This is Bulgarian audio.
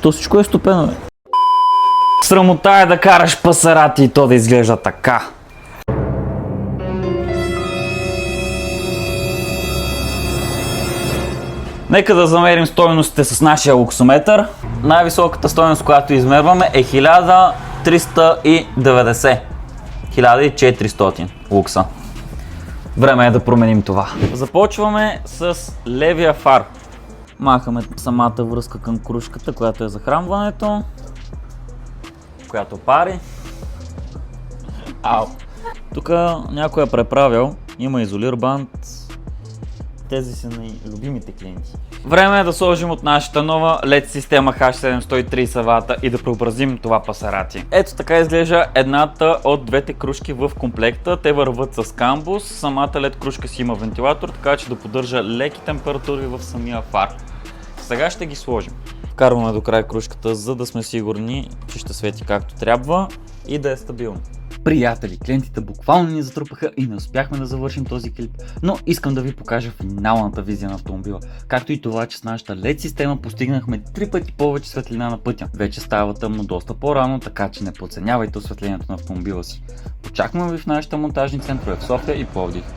Защо всичко е стопено, бе? Срамота е да караш Пасарати и то да изглежда така. Нека да замерим стойностите с нашия луксометър. Най-високата стойност, която измерваме е 1390. 1400 лукса. Време е да променим това. Започваме с левия фар. Махаме самата връзка към крушката, която е захранването, която пари. Ау! Тук някой е преправил. Има изолир банд. Тези са най-любимите клиенти. Време е да сложим от нашата нова LED система H730 W и да преобразим това Пасарати. Ето така изглежда едната от двете крушки в комплекта. Те върват с камбус. Самата LED крушка си има вентилатор, така че да поддържа леки температури в самия фар. Сега ще ги сложим. Вкарваме до край крушката, за да сме сигурни, че ще свети както трябва и да е стабилно. Приятели, клиентите буквално ни затрупаха и не успяхме да завършим този клип, но искам да ви покажа финалната визия на автомобила, както и това, че с нашата LED система постигнахме 3 пъти повече светлина на пътя. Вече става тъмно доста по-рано, така че не подценявайте осветлението на автомобила си. Очакваме ви в нашите монтажни центрове в София и Пловдив.